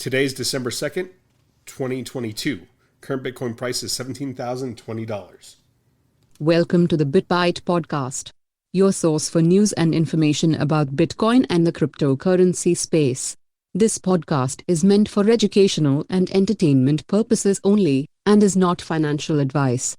Today's December 2nd, 2022. Current Bitcoin price is $17,020. Welcome to the BitBite podcast, your source for news and information about Bitcoin and the cryptocurrency space. This podcast is meant for educational and entertainment purposes only and is not financial advice.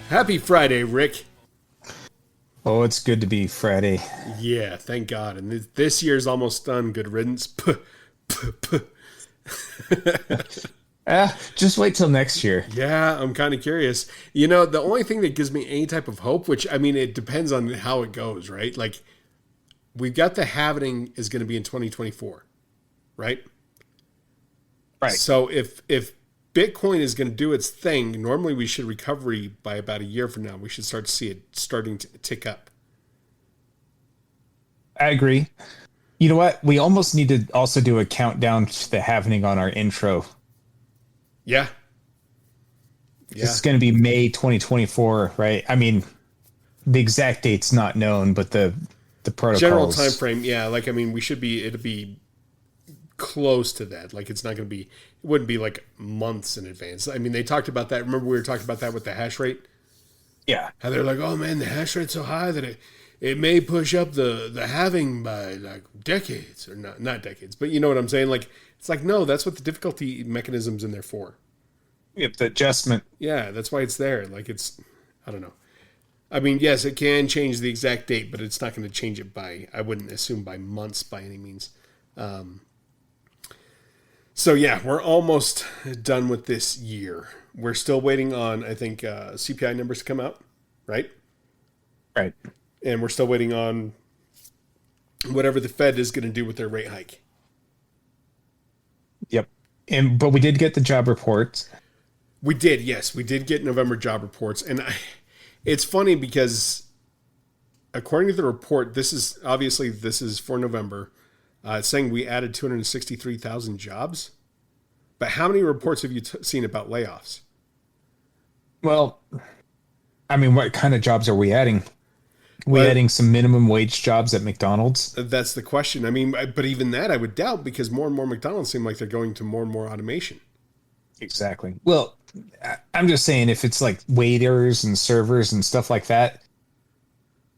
Happy Friday, Rick. Oh, it's good to be Friday. Yeah, thank God. And this year's almost done. Good riddance. Just wait till next year. Yeah, I'm kind of curious. You know, the only thing that gives me any type of hope, which, I mean, it depends on how it goes, right? Like, we've got the halving is going to be in 2024, right? Right. So if Bitcoin is going to do its thing, normally we should recovery by about a year from now. We should start to see it starting to tick up. I agree. You know what? We almost need to also do a countdown to the halving on our intro. Yeah. It's going to be May 2024, right? I mean, the exact date's not known, but the protocols. General time frame, yeah. Like, I mean, it'll be close to that. Like, it's not going to be, it wouldn't be like months in advance. I mean, they talked about that. Remember we were talking about that with the hash rate? Yeah. How they're like, oh man, the hash rate's so high that it may push up the halving by like decades, or not decades, but you know what I'm saying? Like, it's like, no, that's what the difficulty mechanism's in there for. Yep, the adjustment. Yeah, that's why it's there. Like, it's, I don't know. I mean, yes, it can change the exact date, but it's not going to change it by, I wouldn't assume by months by any means. So yeah, we're almost done with this year. We're still waiting on, I think, CPI numbers to come out, right? Right. And we're still waiting on whatever the Fed is going to do with their rate hike. Yep. But we did get the job reports. We did, yes. We did get November job reports. And it's funny because according to the report, this is for November. It's saying we added 263,000 jobs. But how many reports have you seen about layoffs? Well, I mean, what kind of jobs are we adding? Adding some minimum wage jobs at McDonald's? That's the question. I mean, but even that I would doubt, because more and more McDonald's seem like they're going to more and more automation. Exactly. Well, I'm just saying, if it's like waiters and servers and stuff like that,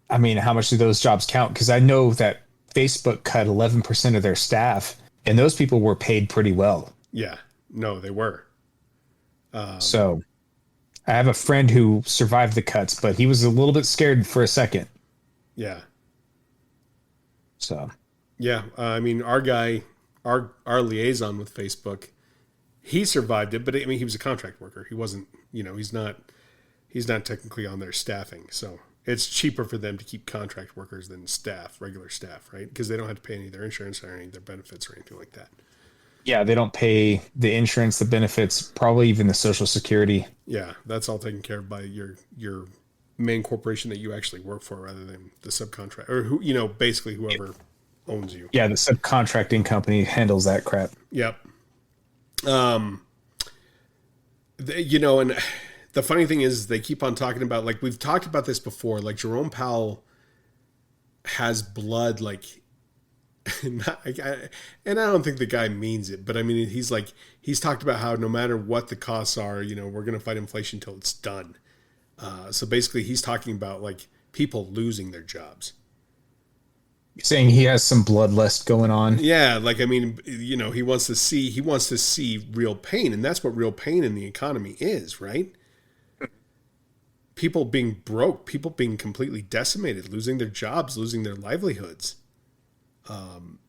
I mean, how much do those jobs count? Because I know that Facebook cut 11% of their staff, and those people were paid pretty well. Yeah, no, they were. So I have a friend who survived the cuts, but he was a little bit scared for a second. Yeah. So. Yeah, I mean, our guy, our liaison with Facebook, he survived it, but I mean, he was a contract worker. He wasn't, he's not technically on their staffing. So it's cheaper for them to keep contract workers than regular staff, right? Because they don't have to pay any of their insurance or any of their benefits or anything like that. Yeah, they don't pay the insurance, the benefits, probably even the Social Security. Yeah, that's all taken care of by your main corporation that you actually work for, rather than the subcontract, or basically whoever owns you. Yeah, the subcontracting company handles that crap. Yep. And the funny thing is, they keep on talking about, like, we've talked about this before, like Jerome Powell has blood, like, and I don't think the guy means it, but I mean, he's talked about how no matter what the costs are, we're going to fight inflation till it's done. So basically he's talking about like people losing their jobs. You're saying he has some bloodlust going on. Yeah. Like, I mean, he wants to see real pain, and that's what real pain in the economy is, right? People being broke, people being completely decimated, losing their jobs, losing their livelihoods.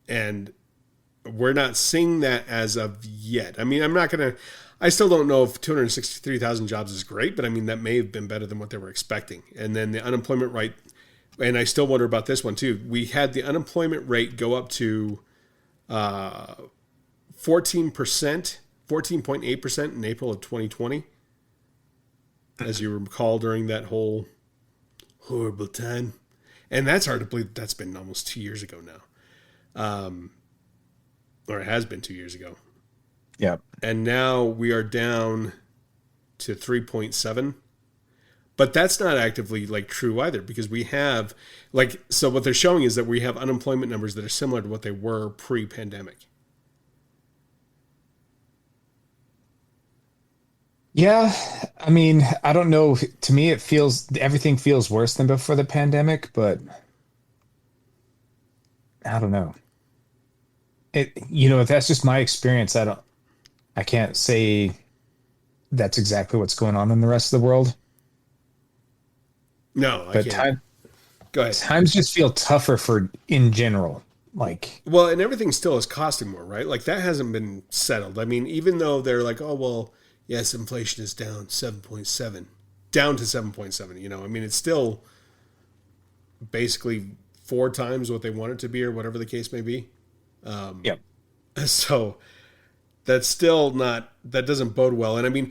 And we're not seeing that as of yet. I mean, I still don't know if 263,000 jobs is great, but I mean, that may have been better than what they were expecting. And then the unemployment rate, and I still wonder about this one too. We had the unemployment rate go up to 14%, 14.8% in April of 2020. As you recall, during that whole horrible time. And that's hard to believe. That's been almost 2 years ago now. Or it has been 2 years ago. Yeah. And now we are down to 3.7. But that's not actively like true either, because we have like, so what they're showing is that we have unemployment numbers that are similar to what they were pre-pandemic. Yeah. I mean, I don't know. To me, everything feels worse than before the pandemic, but I don't know. If that's just my experience, I can't say that's exactly what's going on in the rest of the world. No, I But can't. Go ahead. times just feel tougher for in general. Like, Well, and everything still is costing more, right? Like that hasn't been settled. I mean, even though they're like, oh, well, yes, inflation is down 7.7, down to 7.7, I mean, it's still basically four times what they want it to be or whatever the case may be. yeah, So that's still not, that doesn't bode well. And I mean,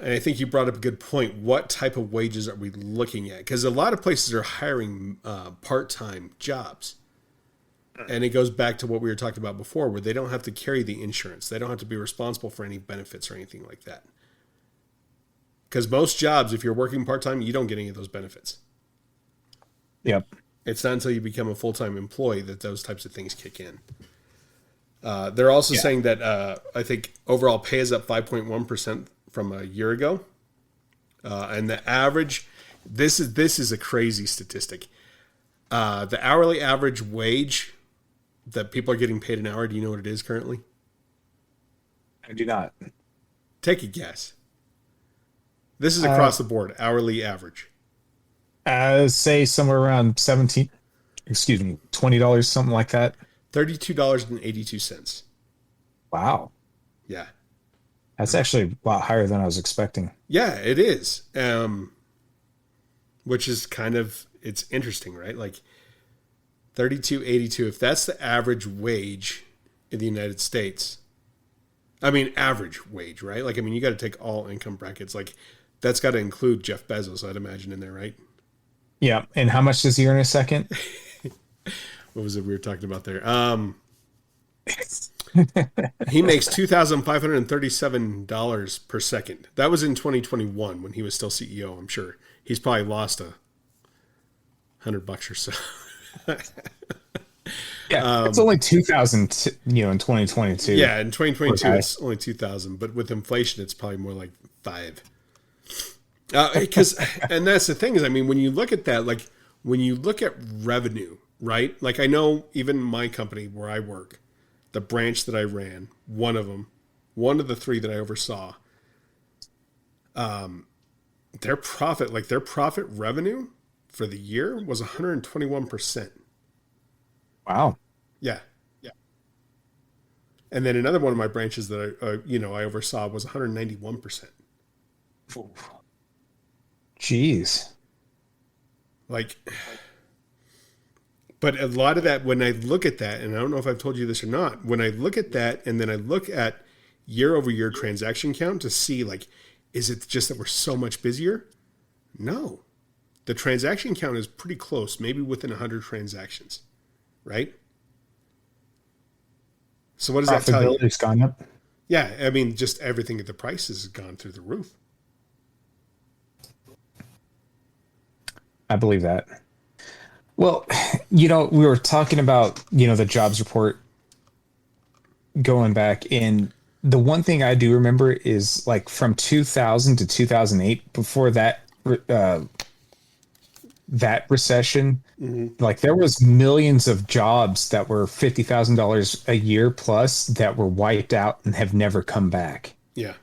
and I think you brought up a good point. What type of wages are we looking at? Because a lot of places are hiring part-time jobs. And it goes back to what we were talking about before, where they don't have to carry the insurance. They don't have to be responsible for any benefits or anything like that. Because most jobs, if you're working part-time, you don't get any of those benefits. yep, It's not until you become a full-time employee that those types of things kick in. They're also yeah. saying that I think overall pay is up 5.1% from a year ago. And the average, this is a crazy statistic. The hourly average wage that people are getting paid an hour, do you know what it is currently? I do not. Take a guess. This is across the board, hourly average. Say somewhere around 17, excuse me, $20, something like that. $32.82. Wow. Yeah. That's actually a lot higher than I was expecting. Yeah, it is. Which is kind of, it's interesting, right? Like 32.82, if that's the average wage in the United States, I mean, average wage, right? Like, I mean, you got to take all income brackets. Like, that's got to include Jeff Bezos, I'd imagine, in there, right? Yeah. And how much does he earn a second? What was it we were talking about there? He makes $2,537 per second. That was in 2021 when he was still CEO. I'm sure he's probably lost $100 or so. Yeah, it's only 2,000, in 2022. Yeah, in 2022 Okay. it's only 2,000, but with inflation it's probably more like five. Because and that's the thing is, I mean, when you look at that, like when you look at revenue, right? Like I know even my company where I work, the branch that I ran, one of the three that I oversaw, their profit revenue for the year was 121%. Wow. Yeah. Yeah. And then another one of my branches that I oversaw was 191%. Jeez. Like, but a lot of that, when I look at that, and I don't know if I've told you this or not, when I look at that and then I look at year over year transaction count to see, like, is it just that we're so much busier? No. The transaction count is pretty close, maybe within 100 transactions, right? So what does that tell you? Profitability's gone up. Yeah, I mean, just everything at the prices has gone through the roof. I believe that. Well, we were talking about, the jobs report going back, and the one thing I do remember is like from 2000 to 2008, before that recession, like there was millions of jobs that were $50,000 a year plus that were wiped out and have never come back. Yeah.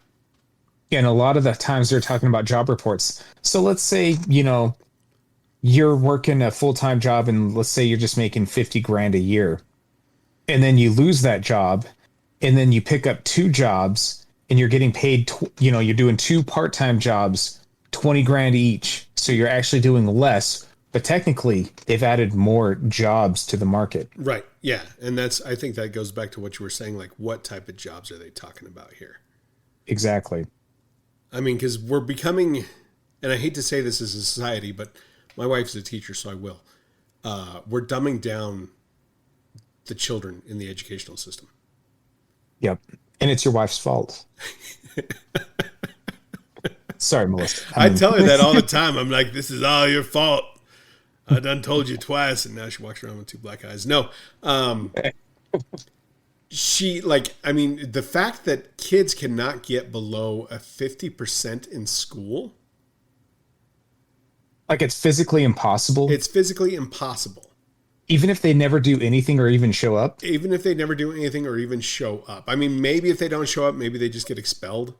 And a lot of the times they're talking about job reports. So let's say, you're working a full-time job and let's say you're just making 50 grand a year. And then you lose that job and then you pick up two jobs and you're getting paid, you're doing two part-time jobs, 20 grand each. So you're actually doing less, but technically they've added more jobs to the market. Right. Yeah. And I think that goes back to what you were saying, like what type of jobs are they talking about here? Exactly. I mean, because we're becoming, and I hate to say this as a society, but my wife's a teacher, so I will. We're dumbing down the children in the educational system. Yep. And it's your wife's fault. Sorry, Melissa. I tell her that all the time. I'm like, this is all your fault. I done told you twice, and now she walks around with two black eyes. No, she like. I mean, the fact that kids cannot get below a 50% in school, like it's physically impossible. it's physically impossible. Even if they never do anything or even show up. Even if they never do anything or even show up. I mean, maybe if they don't show up, maybe they just get expelled.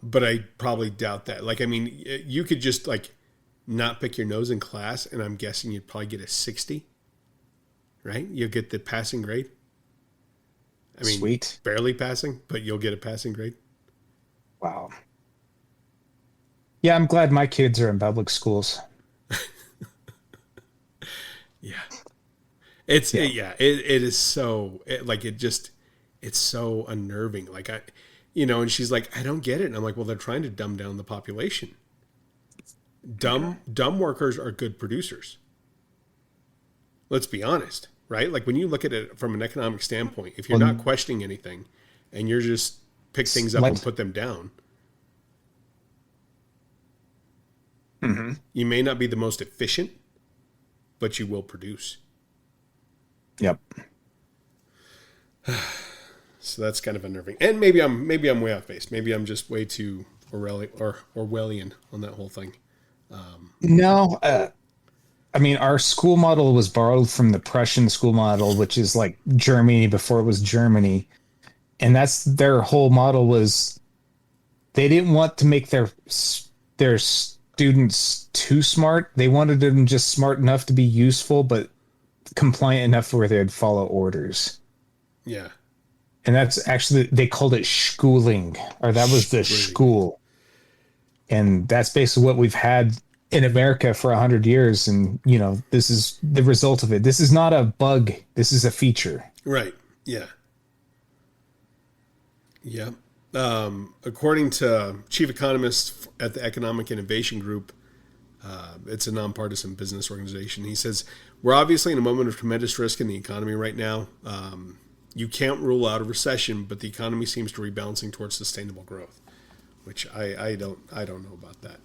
But I probably doubt that. Like, I mean, you could just like not pick your nose in class, and I'm guessing you'd probably get a 60, right? You'll get the passing grade. I mean, Sweet. Barely passing, but you'll get a passing grade. Wow. Yeah, I'm glad my kids are in public schools. Yeah. It is so it's so unnerving. Like and she's like, I don't get it. And I'm like, well, they're trying to dumb down the population. Dumb workers are good producers. Let's be honest, right? Like when you look at it from an economic standpoint, if you're not questioning anything and you're just pick things up and put them down, you may not be the most efficient, but you will produce. Yep. So that's kind of unnerving. And maybe I'm way off base. Maybe I'm just way too Orwellian on that whole thing. No, I mean, our school model was borrowed from the Prussian school model, which is like Germany before it was Germany. And that's their whole model was they didn't want to make their students too smart. They wanted them just smart enough to be useful, but compliant enough where they'd follow orders. Yeah. And that's actually, they called it schooling, or that was the school. And that's basically what we've had in America for 100 years. And, this is the result of it. This is not a bug. This is a feature. Right. Yeah. Yeah. According to chief economist at the Economic Innovation Group, it's a nonpartisan business organization. He says, we're obviously in a moment of tremendous risk in the economy right now. You can't rule out a recession, but the economy seems to be rebalancing towards sustainable growth, which I don't know about that.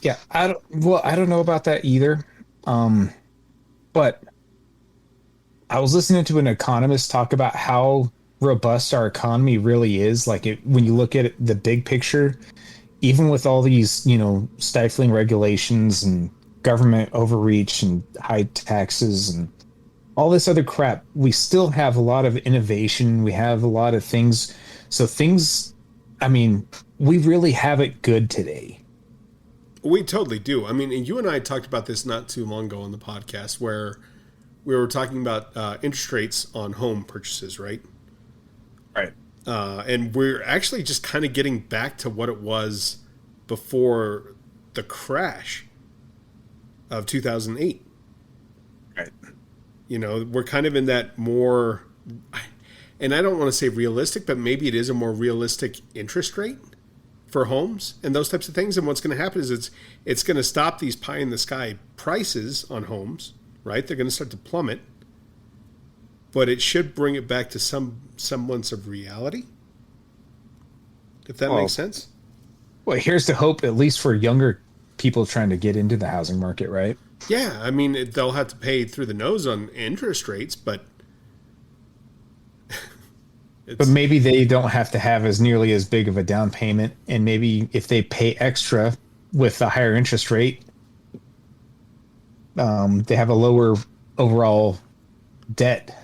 Yeah, I don't know about that either. But I was listening to an economist talk about how robust our economy really is. Like when you look at it, the big picture, even with all these, stifling regulations and government overreach and high taxes and all this other crap, we still have a lot of innovation. We have a lot of things. So we really have it good today. We totally do. I mean, and you and I talked about this not too long ago on the podcast where we were talking about interest rates on home purchases, right? Right. And we're actually just kind of getting back to what it was before the crash of 2008. Right. We're kind of in that more, and I don't want to say realistic, but maybe it is a more realistic interest rate for homes and those types of things. And what's going to happen is it's going to stop these pie in the sky prices on homes, right? They're going to start to plummet, but it should bring it back to some semblance of reality. If that makes sense. Well, here's the hope, at least for younger people trying to get into the housing market, right? Yeah, I mean, they'll have to pay through the nose on interest rates, but maybe they don't have to have as nearly as big of a down payment, and maybe if they pay extra with a higher interest rate, they have a lower overall debt.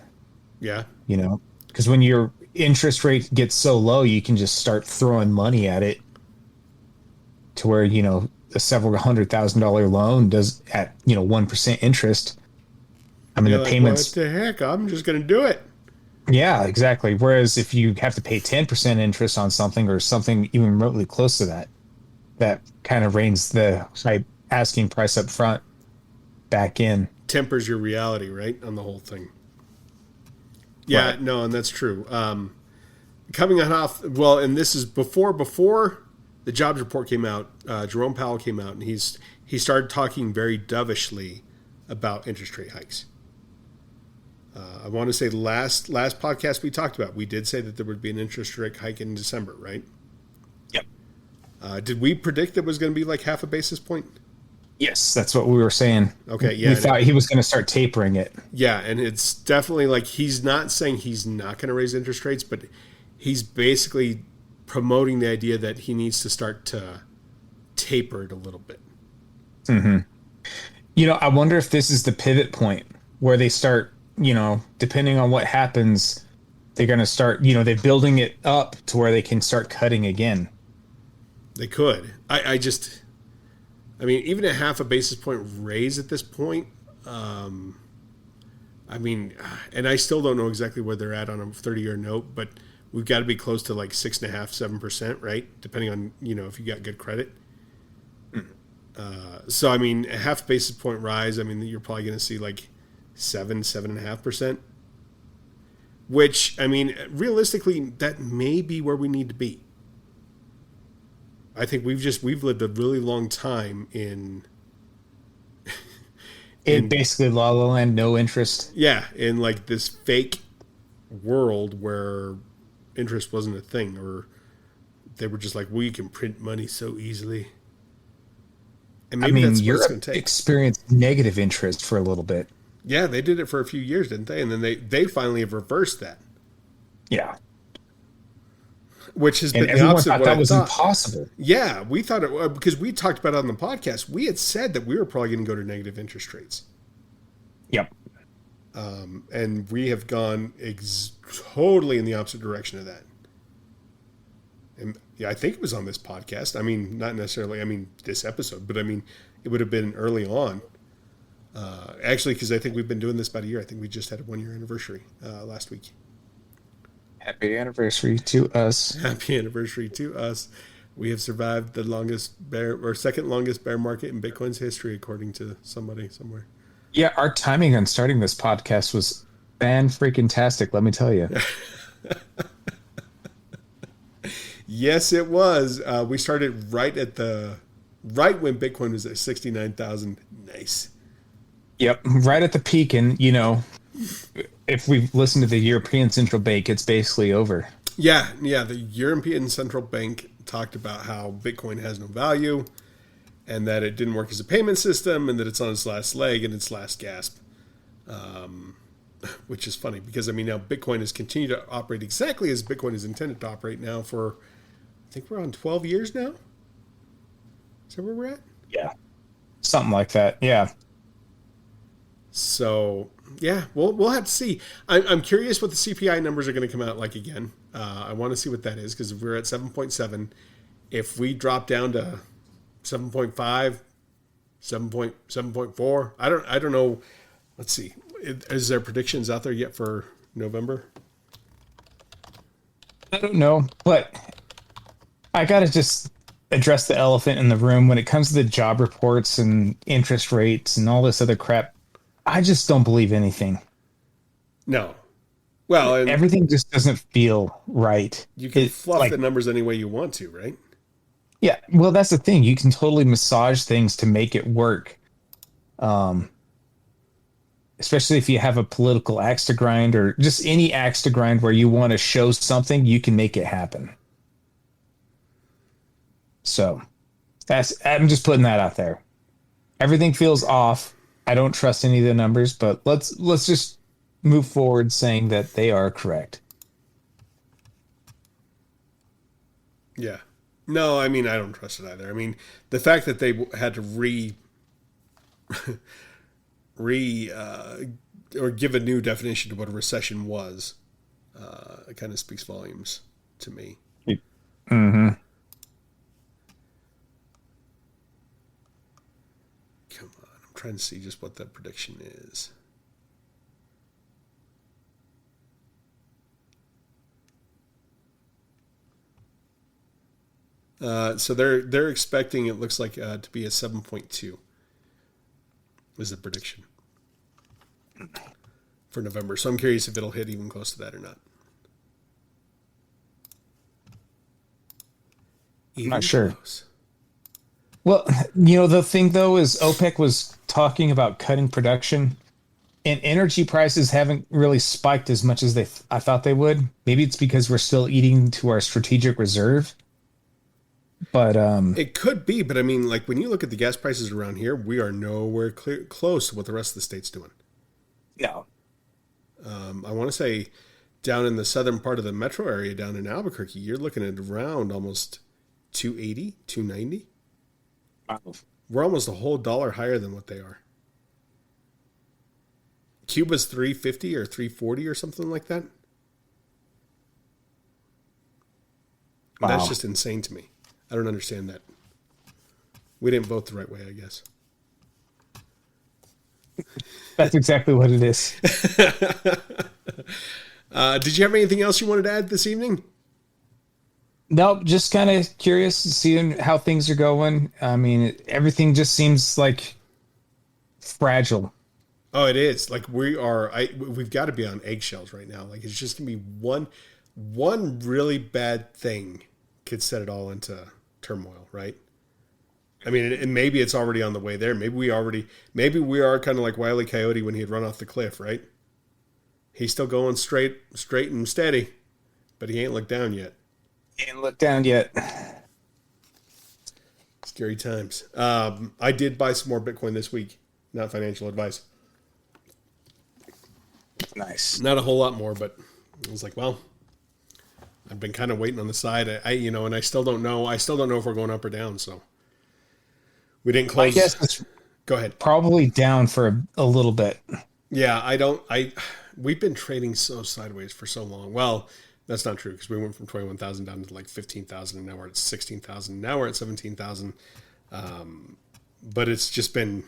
Yeah, because when your interest rate gets so low, you can just start throwing money at it to where a several $100,000 loan does at 1% interest. I mean, the payments. What the heck? I'm just going to do it. Yeah, exactly. Whereas if you have to pay 10% interest on something or something even remotely close to that, that kind of reins the high asking price up front back in. Tempers your reality, right, on the whole thing. Yeah, right. No, and that's true. Coming off, well, and this is before the jobs report came out. Jerome Powell came out, and he started talking very dovishly about interest rate hikes. I want to say last podcast we talked about, we did say that there would be an interest rate hike in December, right? Yep. Did we predict it was going to be like half a basis point? Yes, that's what we were saying. Okay, yeah. We thought he was going to start tapering it. Yeah, and it's definitely like he's not saying he's not going to raise interest rates, but he's basically promoting the idea that he needs to start to taper it a little bit. Mm-hmm. You know, I wonder if this is the pivot point where they start, you know, depending on what happens, they're going to start, you know, they're building it up to where they can start cutting again. They could. I mean, even a half a basis point raise at this point, I mean, and I still don't know exactly where they're at on a 30-year note, but we've got to be close to like 6.5%, 7%, right? Depending on, you know, if you got good credit. So, I mean, a half basis point rise, I mean, you're probably going to see like 7.5%, which, I mean, realistically, that may be where we need to be. I think we've lived a really long time in basically La La Land, no interest. Yeah, in like this fake world where interest wasn't a thing, or they were just like, we can print money so easily. And maybe that's what it's going to take. Experienced negative interest for a little bit. Yeah, they did it for a few years, didn't they? And then they finally have reversed that. Yeah. Which has been the opposite of what that was thought. Impossible. Yeah, we thought it, because we talked about it on the podcast. We had said that we were probably going to go to negative interest rates. Yep. And we have gone totally in the opposite direction of that. And yeah, I think it was on this podcast. I mean, not necessarily, I mean, this episode, but I mean, it would have been early on. Actually, because I think we've been doing this about a year. I think we just had a 1-year anniversary last week. Happy anniversary to us. Happy anniversary to us. We have survived the longest second longest bear market in Bitcoin's history, according to somebody somewhere. Yeah, our timing on starting this podcast was fan-freaking-tastic, let me tell you. Yes, it was. We started right when Bitcoin was at 69,000. Nice. Yep, right at the peak, and you know, if we've listened to the European Central Bank, it's basically over. Yeah. The European Central Bank talked about how Bitcoin has no value, and that it didn't work as a payment system, and that it's on its last leg and its last gasp. Which is funny because, I mean, now Bitcoin has continued to operate exactly as Bitcoin is intended to operate now for, I think we're on 12 years now. Is that where we're at? Yeah, something like that. Yeah. So yeah, we'll have to see. I'm curious what the CPI numbers are going to come out like again. I want to see what that is, because if we're at 7.7, if we drop down to 7.5, 7.4, I don't know. Let's see. Is there predictions out there yet for November? I don't know, but I got to just address the elephant in the room when it comes to the job reports and interest rates and all this other crap. I just don't believe anything. No. Well, and everything just doesn't feel right. You can fluff the numbers any way you want to, right? Yeah. Well, that's the thing. You can totally massage things to make it work. Especially if you have a political axe to grind, or just any axe to grind where you want to show something, you can make it happen. So I'm just putting that out there. Everything feels off. I don't trust any of the numbers, but let's just move forward saying that they are correct. Yeah. No, I mean, I don't trust it either. I mean, the fact that they had to or give a new definition to what a recession was, it kind of speaks volumes to me. Mm-hmm. Come on, I'm trying to see just what that prediction is. So they're expecting, it looks like, to be a 7.2 is the prediction for November. So I'm curious if it'll hit even close to that or not. I'm not sure. Well, you know, the thing though is OPEC was talking about cutting production And energy prices haven't really spiked as much as I thought they would. Maybe it's because we're still eating to our strategic reserve. But It could be, but I mean, like when you look at the gas prices around here, we are nowhere close to what the rest of the state's doing. no. I want to say down in the southern part of the metro area, down in Albuquerque, you're looking at around almost 280, 290. Wow. We're almost a whole dollar higher than what they are. Cuba's 350 or 340 or something like that. Wow. That's just insane to me. I don't understand that. We didn't vote the right way, I guess. That's exactly what it is. Did you have anything else you wanted to add this evening? Nope, just kind of curious to see how things are going. I mean, everything just seems like fragile. Oh, it is. Like we've got to be on eggshells right now. Like it's just gonna be one really bad thing could set it all into turmoil, right? I mean, and maybe it's already on the way there. Maybe we are kind of like Wile E. Coyote when he had run off the cliff, right? He's still going straight and steady, but he ain't looked down yet. Ain't looked down yet. Scary times. I did buy some more Bitcoin this week. Not financial advice. Nice. Not a whole lot more, but I was like, well, I've been kind of waiting on the side. And I still don't know. I still don't know if we're going up or down. So we didn't close. I guess it's Go ahead. probably down for a little bit. Yeah, we've been trading so sideways for so long. Well, that's not true because we went from 21,000 down to like 15,000 and now we're at 16,000. Now we're at 17,000. But it's just been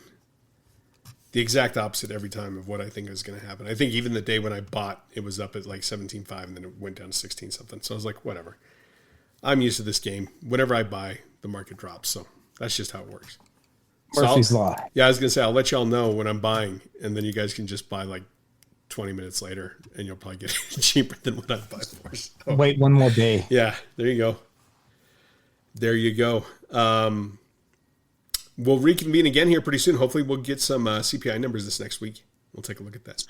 the exact opposite every time of what I think is going to happen. I think even the day when I bought, it was up at like 17.5 and then it went down to 16 something. So I was like, whatever. I'm used to this game. Whenever I buy, the market drops. So that's just how it works. Murphy's Law. Yeah, I was going to say, I'll let y'all know when I'm buying, and then you guys can just buy like 20 minutes later, and you'll probably get it cheaper than what I buy for. So, Wait one more day. yeah, there you go. There you go. We'll reconvene again here pretty soon. Hopefully we'll get some CPI numbers this next week. We'll take a look at that.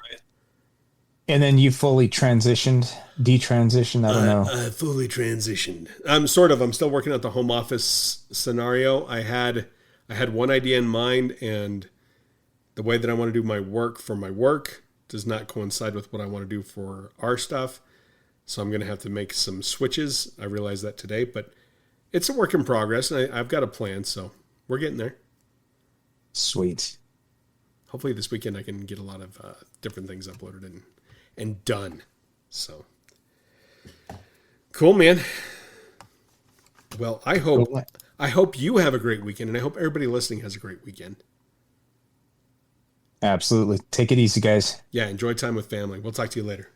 And then you fully detransitioned. I don't know. I fully transitioned. I'm still working out the home office scenario. I had one idea in mind, and the way that I want to do my work for my work does not coincide with what I want to do for our stuff. So I'm going to have to make some switches. I realized that today, but it's a work in progress, and I've got a plan, so we're getting there. Sweet. Hopefully this weekend I can get a lot of different things uploaded and done. So cool, man. Well, I hope you have a great weekend, and I hope everybody listening has a great weekend. Absolutely. Take it easy, guys. Yeah, enjoy time with family. We'll talk to you later.